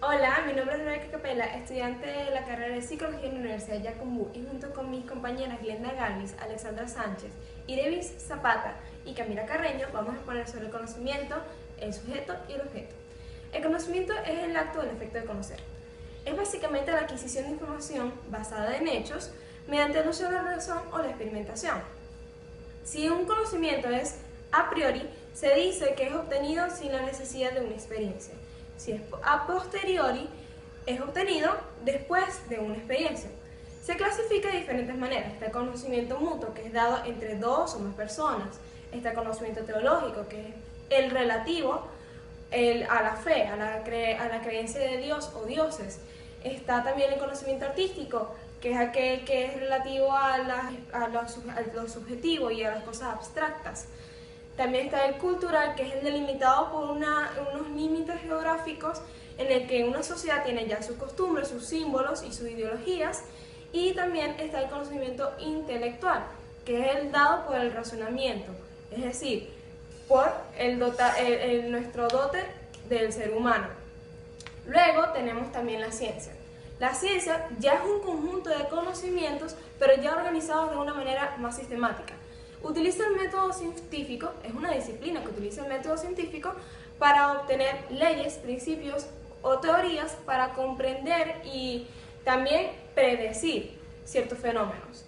Hola, mi nombre es Rebeca Capela, estudiante de la carrera de Psicología en la Universidad Yacumbú, y junto con mis compañeras Glenda Galvis, Alexandra Sánchez, Irevis Zapata y Camila Carreño vamos a exponer sobre el conocimiento, el sujeto y el objeto. El conocimiento es el acto del efecto de conocer. Es básicamente la adquisición de información basada en hechos mediante el uso de la razón o la experimentación. Si un conocimiento es a priori, se dice que es obtenido sin la necesidad de una experiencia. Si es a posteriori, es obtenido después de una experiencia. Se clasifica de diferentes maneras. Está el conocimiento mutuo, que es dado entre dos o más personas. Está el conocimiento teológico, que es el relativo a la fe, a la creencia de Dios o dioses. Está también el conocimiento artístico, que es aquel que es relativo a lo subjetivo y a las cosas abstractas. También está el cultural, que es el delimitado por unos límites geográficos en el que una sociedad tiene ya sus costumbres, sus símbolos y sus ideologías. Y también está el conocimiento intelectual, que es el dado por el razonamiento, es decir, por nuestro dote del ser humano. Luego tenemos también la ciencia. La ciencia ya es un conjunto de conocimientos, pero ya organizados de una manera más sistemática. Utiliza el método científico, es una disciplina que utiliza el método científico para obtener leyes, principios o teorías para comprender y también predecir ciertos fenómenos.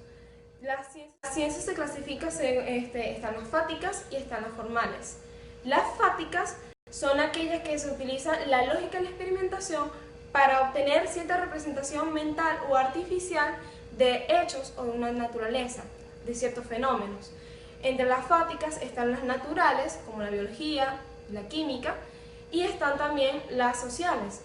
La ciencia se clasifica, están las fácticas y están las formales. Las fácticas son aquellas que se utiliza la lógica y la experimentación para obtener cierta representación mental o artificial de hechos o de una naturaleza, de ciertos fenómenos. Entre las fáticas están las naturales, como la biología, la química, y están también las sociales,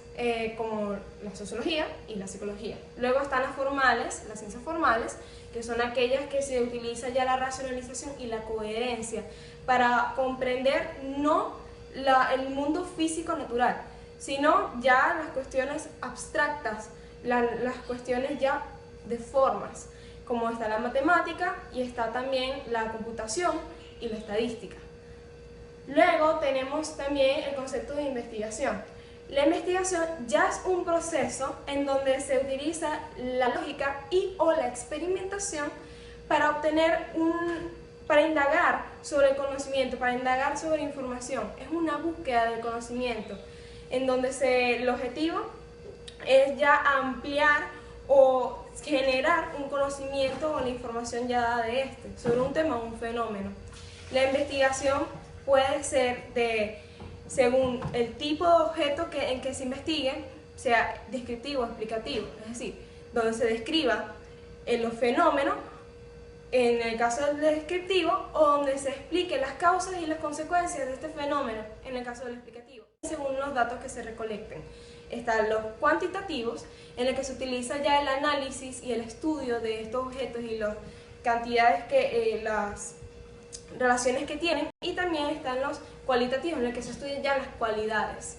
como la sociología y la psicología. Luego están las formales, las ciencias formales, que son aquellas que se utiliza ya la racionalización y la coherencia para comprender no el mundo físico natural, sino ya las cuestiones abstractas, las cuestiones ya de formas, como está la matemática y está también la computación y la estadística. Luego tenemos también el concepto de investigación. La investigación ya es un proceso en donde se utiliza la lógica y o la experimentación para para indagar sobre el conocimiento, para indagar sobre información. Es una búsqueda del conocimiento, en donde el objetivo es ya ampliar o generar un conocimiento o la información ya dada de sobre un tema o un fenómeno. La investigación puede ser según el tipo de objeto en que se investigue, sea descriptivo o explicativo, es decir, donde se describa los fenómenos, en el caso del descriptivo, o donde se explique las causas y las consecuencias de este fenómeno, en el caso del explicativo, según los datos que se recolecten. Están los cuantitativos, en el que se utiliza ya el análisis y el estudio de estos objetos y las cantidades las relaciones que tienen, y también están los cualitativos, en el que se estudian ya las cualidades.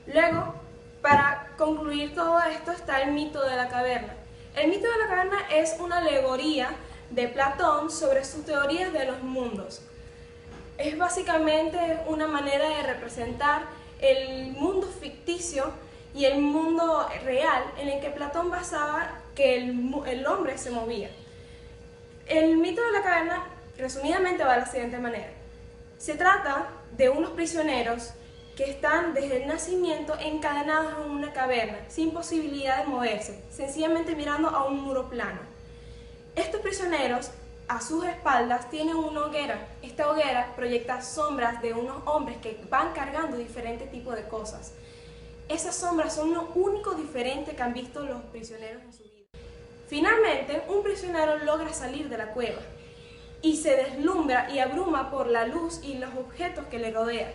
Luego, para concluir todo esto, está el mito de la caverna. El mito de la caverna es una alegoría de Platón sobre sus teorías de los mundos. Es básicamente una manera de representar el mundo ficticio y el mundo real en el que Platón basaba que el hombre se movía. El mito de la caverna, resumidamente, va de la siguiente manera. Se trata de unos prisioneros que están desde el nacimiento encadenados en una caverna, sin posibilidad de moverse, sencillamente mirando a un muro plano. Estos prisioneros, a sus espaldas, tienen una hoguera. Esta hoguera proyecta sombras de unos hombres que van cargando diferentes tipos de cosas. Esas sombras son lo único diferente que han visto los prisioneros en su vida. Finalmente, un prisionero logra salir de la cueva y se deslumbra y abruma por la luz y los objetos que le rodean.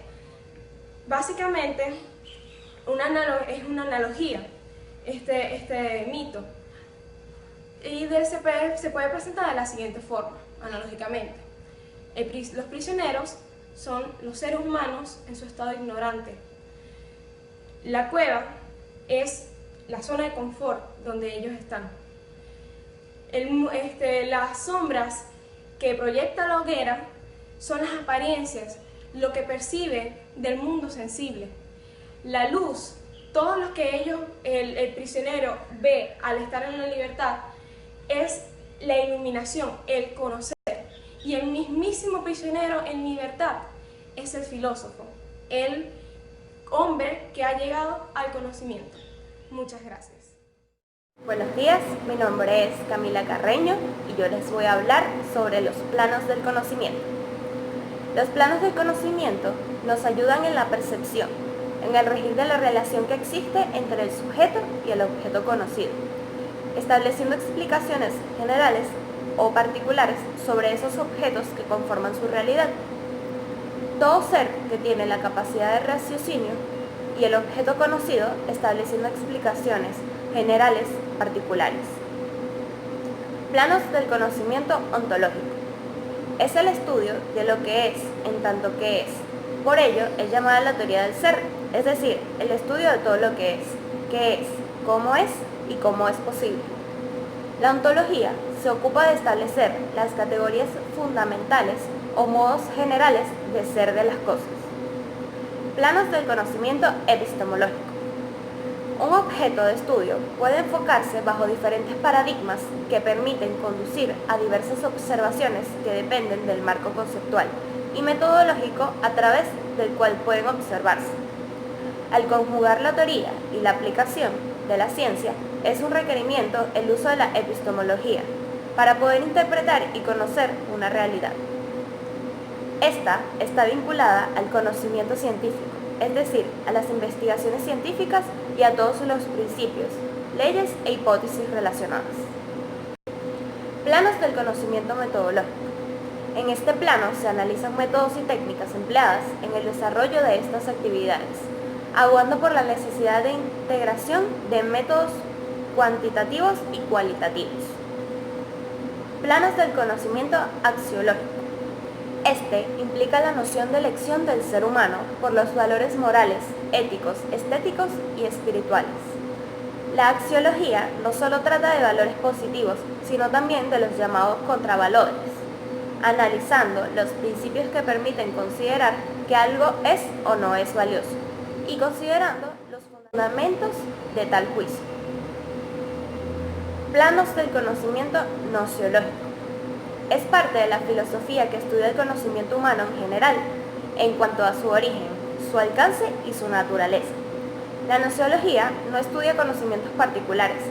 Básicamente, es una analogía este mito. Y se puede presentar de la siguiente forma, analógicamente. Los prisioneros son los seres humanos en su estado ignorante. La cueva es la zona de confort donde ellos están. Las sombras que proyecta la hoguera son las apariencias, lo que percibe del mundo sensible. La luz, todos los que el prisionero ve al estar en la libertad es la iluminación, el conocer. Y el mismísimo prisionero en libertad es el filósofo, el hombre que ha llegado al conocimiento. Muchas gracias. Buenos días, mi nombre es Camila Carreño y yo les voy a hablar sobre los planos del conocimiento. Los planos del conocimiento nos ayudan en la percepción, en el regir de la relación que existe entre el sujeto y el objeto conocido, estableciendo explicaciones generales o particulares sobre esos objetos que conforman su realidad. Todo ser que tiene la capacidad de raciocinio y el objeto conocido estableciendo explicaciones generales particulares. Planos del conocimiento ontológico. Es el estudio de lo que es en tanto que es. Por ello es llamada la teoría del ser, es decir, el estudio de todo lo que es, qué es, cómo es y cómo es posible. La ontología se ocupa de establecer las categorías fundamentales o modos generales de ser de las cosas. Planos del conocimiento epistemológico. Un objeto de estudio puede enfocarse bajo diferentes paradigmas que permiten conducir a diversas observaciones que dependen del marco conceptual y metodológico a través del cual pueden observarse. Al conjugar la teoría y la aplicación de la ciencia, es un requerimiento el uso de la epistemología para poder interpretar y conocer una realidad. Esta está vinculada al conocimiento científico, es decir, a las investigaciones científicas y a todos los principios, leyes e hipótesis relacionadas. Planos del conocimiento metodológico. En este plano se analizan métodos y técnicas empleadas en el desarrollo de estas actividades, abogando por la necesidad de integración de métodos cuantitativos y cualitativos. Planos del conocimiento axiológico. Este implica la noción de elección del ser humano por los valores morales, éticos, estéticos y espirituales. La axiología no solo trata de valores positivos, sino también de los llamados contravalores, analizando los principios que permiten considerar que algo es o no es valioso, y considerando los fundamentos de tal juicio. Planos del conocimiento nociológico. Es parte de la filosofía que estudia el conocimiento humano en general, en cuanto a su origen, su alcance y su naturaleza. La nociología no estudia conocimientos particulares,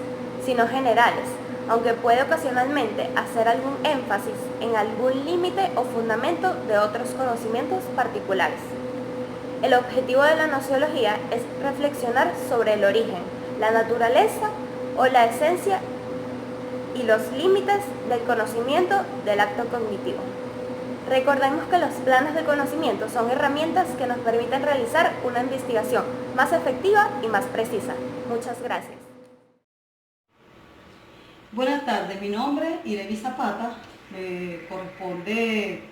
sino generales, aunque puede ocasionalmente hacer algún énfasis en algún límite o fundamento de otros conocimientos particulares. El objetivo de la nociología es reflexionar sobre el origen, la naturaleza o la esencia y los límites del conocimiento del acto cognitivo. Recordemos que los planos de conocimiento son herramientas que nos permiten realizar una investigación más efectiva y más precisa. Muchas gracias. Buenas tardes, mi nombre es Irevis Zapata. Me corresponde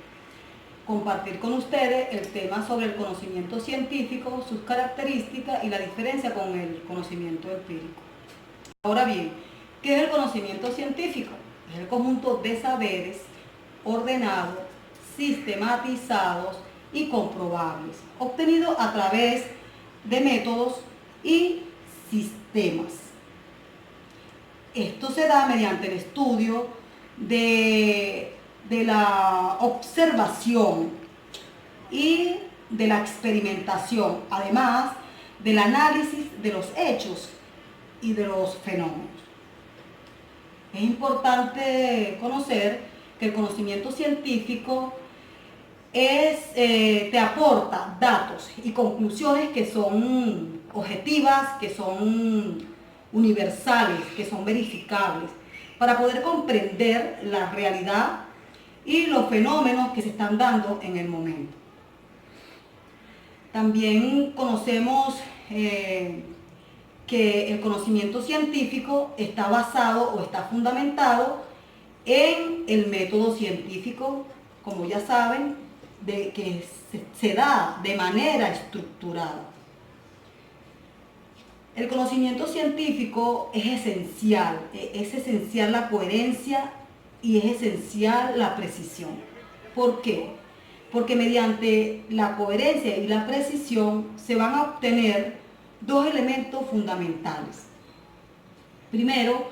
compartir con ustedes el tema sobre el conocimiento científico, sus características y la diferencia con el conocimiento empírico. Ahora bien, ¿qué es el conocimiento científico? Es el conjunto de saberes ordenados, sistematizados y comprobables, obtenidos a través de métodos y sistemas. Esto se da mediante el estudio de la observación y de la experimentación, además del análisis de los hechos y de los fenómenos. Es importante conocer que el conocimiento científico te aporta datos y conclusiones que son objetivas, que son universales, que son verificables, para poder comprender la realidad y los fenómenos que se están dando en el momento. También conocemos que el conocimiento científico está basado o está fundamentado en el método científico, como ya saben, que se da de manera estructurada. El conocimiento científico es esencial la coherencia y es esencial la precisión. ¿Por qué? Porque mediante la coherencia y la precisión se van a obtener dos elementos fundamentales. Primero,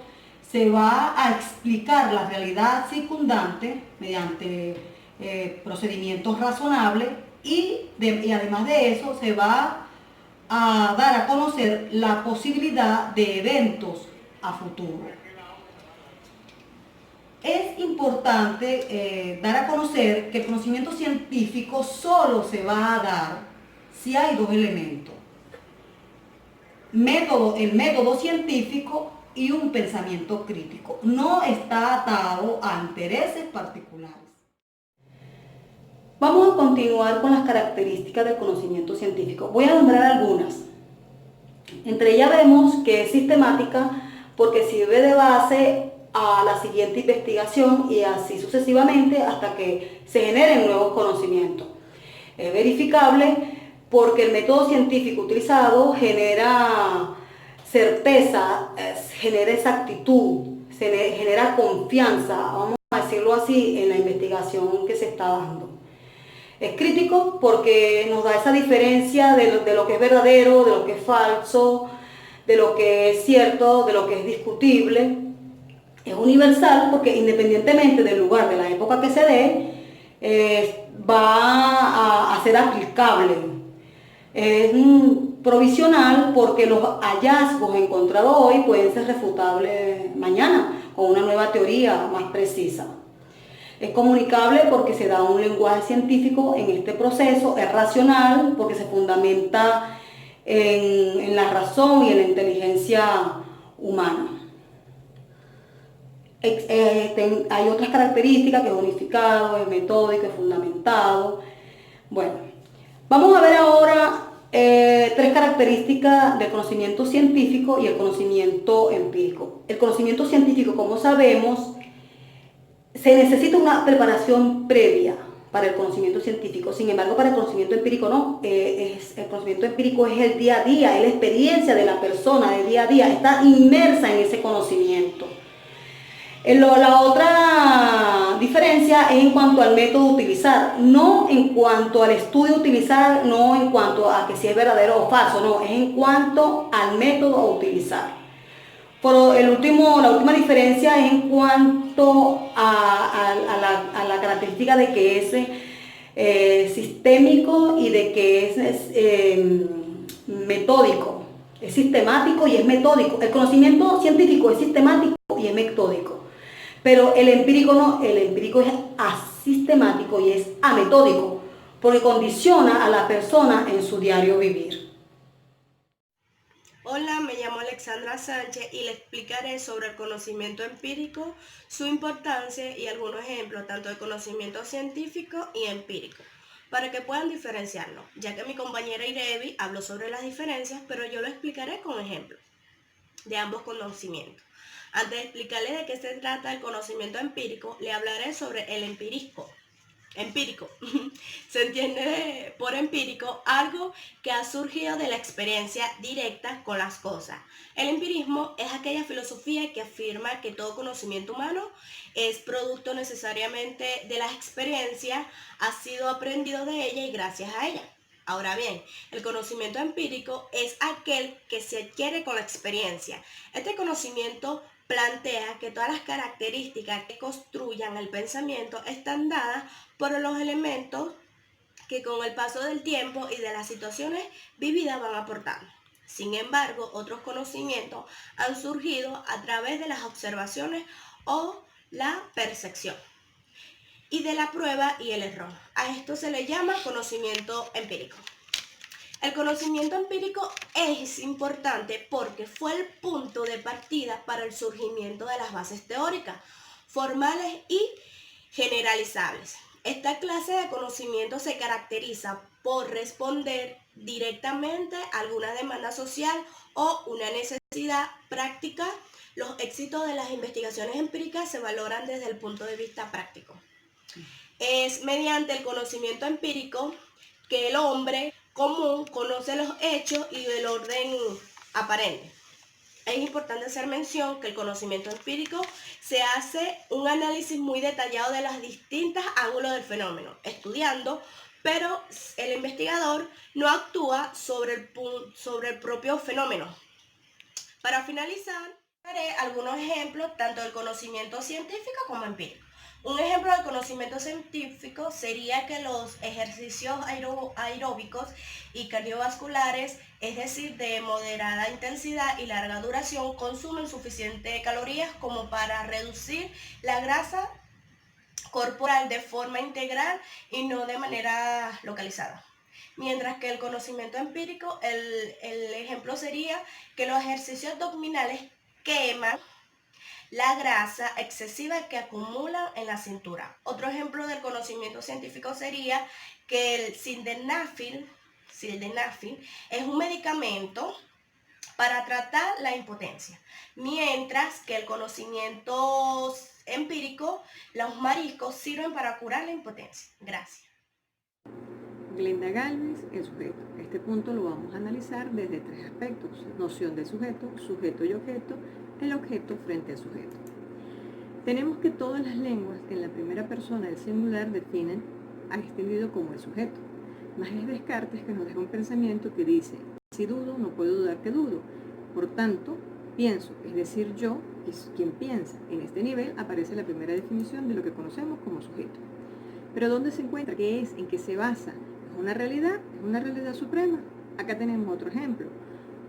se va a explicar la realidad circundante mediante procedimientos razonables y además de eso se va a dar a conocer la posibilidad de eventos a futuro. Es importante dar a conocer que el conocimiento científico solo se va a dar si hay dos elementos: el método científico y un pensamiento crítico. No está atado a intereses particulares. Vamos a continuar con las características del conocimiento científico. Voy a nombrar algunas. Entre ellas vemos que es sistemática porque sirve de base a la siguiente investigación y así sucesivamente hasta que se generen nuevos conocimientos. Es verificable porque el método científico utilizado genera certeza, genera exactitud, genera confianza, vamos a decirlo así, en la investigación que se está dando. Es crítico porque nos da esa diferencia de lo que es verdadero, de lo que es falso, de lo que es cierto, de lo que es discutible. Es universal porque independientemente del lugar, de la época que se dé, va a ser aplicable. Es provisional porque los hallazgos encontrados hoy pueden ser refutables mañana con una nueva teoría más precisa. Es comunicable porque se da un lenguaje científico en este proceso, es racional porque se fundamenta en la razón y en la inteligencia humana. Hay otras características que es unificado, es metódico, es fundamentado. Bueno, vamos a ver ahora tres características del conocimiento científico y el conocimiento empírico. El conocimiento científico, como sabemos, se necesita una preparación previa para el conocimiento científico. Sin embargo, para el conocimiento empírico no. El conocimiento empírico es el día a día, es la experiencia de la persona del día a día, está inmersa en ese conocimiento. La otra diferencia es en cuanto al método a utilizar, no en cuanto al estudio a utilizar, no en cuanto a que si es verdadero o falso, no, es en cuanto al método a utilizar. Pero la última diferencia es en cuanto a la característica de que es sistémico y de que es metódico, es sistemático y es metódico. El conocimiento científico es sistemático y es metódico. Pero el empírico no, el empírico es asistemático y es ametódico, porque condiciona a la persona en su diario vivir. Hola, me llamo Alexandra Sánchez y le explicaré sobre el conocimiento empírico, su importancia y algunos ejemplos tanto de conocimiento científico y empírico, para que puedan diferenciarlo, ya que mi compañera Irevi habló sobre las diferencias, pero yo lo explicaré con ejemplos de ambos conocimientos. Antes de explicarle de qué se trata el conocimiento empírico, le hablaré sobre el empirismo. Empírico. Se entiende por empírico algo que ha surgido de la experiencia directa con las cosas. El empirismo es aquella filosofía que afirma que todo conocimiento humano es producto necesariamente de las experiencias, ha sido aprendido de ella y gracias a ella. Ahora bien, el conocimiento empírico es aquel que se adquiere con la experiencia. Este conocimiento plantea que todas las características que construyan el pensamiento están dadas por los elementos que con el paso del tiempo y de las situaciones vividas van aportando. Sin embargo, otros conocimientos han surgido a través de las observaciones o la percepción y de la prueba y el error. A esto se le llama conocimiento empírico. El conocimiento empírico es importante porque fue el punto de partida para el surgimiento de las bases teóricas, formales y generalizables. Esta clase de conocimiento se caracteriza por responder directamente a alguna demanda social o una necesidad práctica. Los éxitos de las investigaciones empíricas se valoran desde el punto de vista práctico. Es mediante el conocimiento empírico que el hombre común conoce los hechos y el orden aparente. Es importante hacer mención que el conocimiento empírico se hace un análisis muy detallado de los distintos ángulos del fenómeno, estudiando pero el investigador no actúa sobre el propio fenómeno. Para finalizar, daré algunos ejemplos tanto del conocimiento científico como empírico. Un ejemplo del conocimiento científico sería que los ejercicios aeróbicos y cardiovasculares, es decir, de moderada intensidad y larga duración, consumen suficientes calorías como para reducir la grasa corporal de forma integral y no de manera localizada. Mientras que el conocimiento empírico, el ejemplo sería que los ejercicios abdominales queman la grasa excesiva que acumulan en la cintura. Otro ejemplo del conocimiento científico sería que el sildenafil es un medicamento para tratar la impotencia, mientras que el conocimiento empírico, los mariscos sirven para curar la impotencia. Gracias. Glenda Galvis, el sujeto. Este punto lo vamos a analizar desde tres aspectos: noción del sujeto, sujeto y objeto, el objeto frente al sujeto. Tenemos que todas las lenguas en la primera persona del singular definen a este individuo como el sujeto. Más es Descartes que nos deja un pensamiento que dice: si dudo, no puedo dudar que dudo. Por tanto, pienso, es decir, yo es quien piensa. En este nivel aparece la primera definición de lo que conocemos como sujeto. Pero ¿dónde se encuentra? ¿Qué es? ¿En qué se basa? ¿Es una realidad? ¿Es una realidad suprema? Acá tenemos otro ejemplo.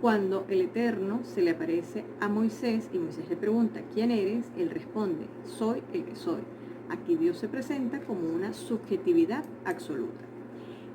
Cuando el Eterno se le aparece a Moisés y Moisés le pregunta: ¿quién eres?, él responde: soy el que soy. Aquí Dios se presenta como una subjetividad absoluta.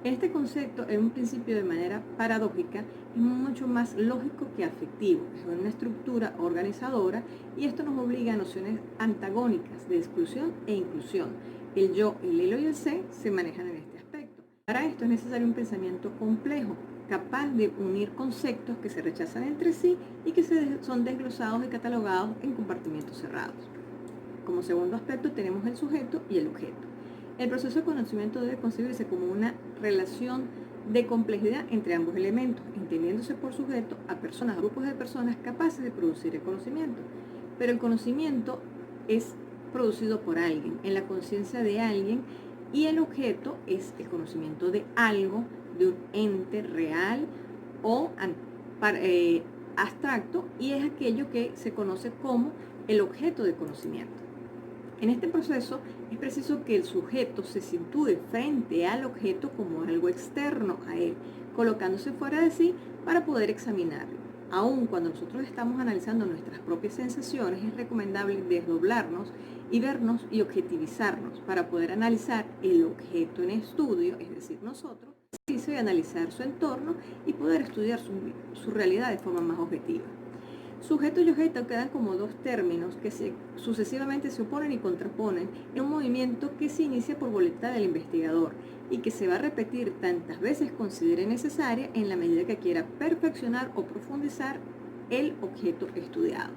Este concepto en un principio de manera paradójica es mucho más lógico que afectivo, es una estructura organizadora y esto nos obliga a nociones antagónicas de exclusión e inclusión. El yo, el elo y el sé se manejan en este aspecto. Para esto es necesario un pensamiento complejo, capaz de unir conceptos que se rechazan entre sí y que son desglosados y catalogados en compartimientos cerrados. Como segundo aspecto tenemos el sujeto y el objeto. El proceso de conocimiento debe concebirse como una relación de complejidad entre ambos elementos, entendiéndose por sujeto a personas, grupos de personas capaces de producir el conocimiento. Pero el conocimiento es producido por alguien, en la conciencia de alguien, y el objeto es el conocimiento de algo, de un ente real o abstracto, y es aquello que se conoce como el objeto de conocimiento. En este proceso es preciso que el sujeto se sitúe frente al objeto como algo externo a él, colocándose fuera de sí para poder examinarlo. Aun cuando nosotros estamos analizando nuestras propias sensaciones, es recomendable desdoblarnos y vernos y objetivizarnos para poder analizar el objeto en estudio, es decir, nosotros, y analizar su entorno y poder estudiar su realidad de forma más objetiva. Sujeto y objeto quedan como dos términos que sucesivamente se oponen y contraponen en un movimiento que se inicia por voluntad del investigador y que se va a repetir tantas veces considere necesaria en la medida que quiera perfeccionar o profundizar el objeto estudiado.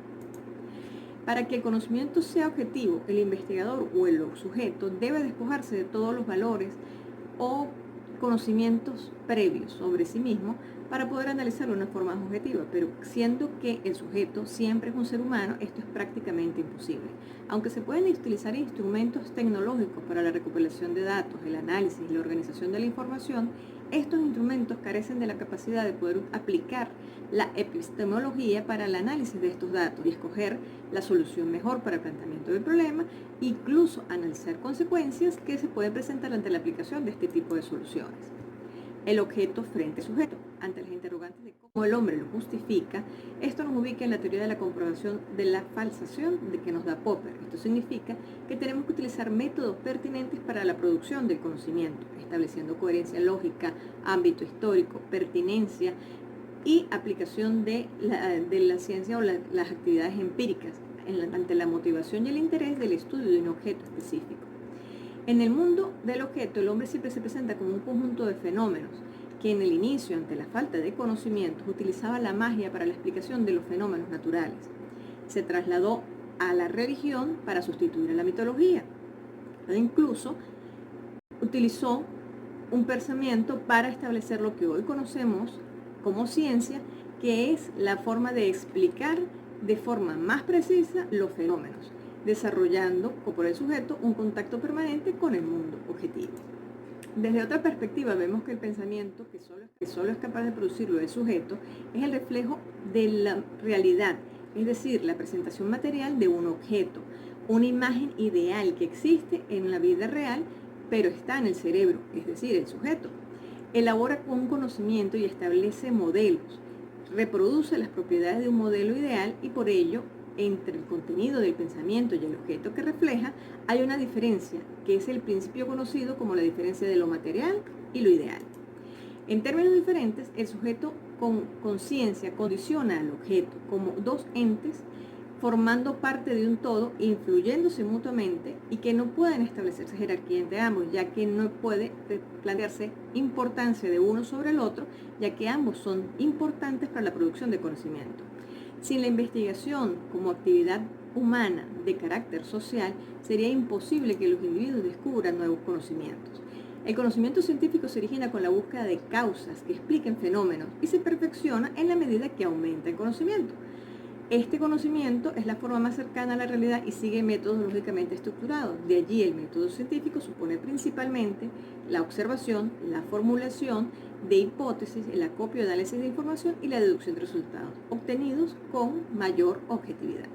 Para que el conocimiento sea objetivo, el investigador o el sujeto debe despojarse de todos los valores o conocimientos previos sobre sí mismo para poder analizarlo de una forma más objetiva, pero siendo que el sujeto siempre es un ser humano, esto es prácticamente imposible. Aunque se pueden utilizar instrumentos tecnológicos para la recopilación de datos, el análisis y la organización de la información, estos instrumentos carecen de la capacidad de poder aplicar la epistemología para el análisis de estos datos y escoger la solución mejor para el planteamiento del problema, incluso analizar consecuencias que se pueden presentar ante la aplicación de este tipo de soluciones. El objeto frente al sujeto. Ante las interrogantes de cómo el hombre lo justifica, esto nos ubica en la teoría de la comprobación de la falsación de que nos da Popper. Esto significa que tenemos que utilizar métodos pertinentes para la producción del conocimiento, estableciendo coherencia lógica, ámbito histórico, pertinencia y aplicación de la ciencia o las actividades empíricas ante la motivación y el interés del estudio de un objeto específico. En el mundo del objeto, el hombre siempre se presenta como un conjunto de fenómenos que en el inicio, ante la falta de conocimientos, utilizaba la magia para la explicación de los fenómenos naturales. Se trasladó a la religión para sustituir a la mitología. E incluso utilizó un pensamiento para establecer lo que hoy conocemos como ciencia, que es la forma de explicar de forma más precisa los fenómenos, desarrollando por el sujeto un contacto permanente con el mundo objetivo. Desde otra perspectiva vemos que el pensamiento, que solo es capaz de producirlo el sujeto, es el reflejo de la realidad, es decir, la presentación material de un objeto, una imagen ideal que existe en la vida real, pero está en el cerebro, es decir, el sujeto. Elabora un conocimiento y establece modelos, reproduce las propiedades de un modelo ideal y por ello, entre el contenido del pensamiento y el objeto que refleja, hay una diferencia, que es el principio conocido como la diferencia de lo material y lo ideal. En términos diferentes, el sujeto con conciencia condiciona al objeto como dos entes formando parte de un todo, influyéndose mutuamente y que no pueden establecerse jerarquía entre ambos, ya que no puede plantearse importancia de uno sobre el otro, ya que ambos son importantes para la producción de conocimiento. Sin la investigación como actividad humana de carácter social, sería imposible que los individuos descubran nuevos conocimientos. El conocimiento científico se origina con la búsqueda de causas que expliquen fenómenos y se perfecciona en la medida que aumenta el conocimiento. Este conocimiento es la forma más cercana a la realidad y sigue métodos lógicamente estructurados. De allí el método científico supone principalmente la observación, la formulación de hipótesis, el acopio y análisis de información y la deducción de resultados obtenidos con mayor objetividad.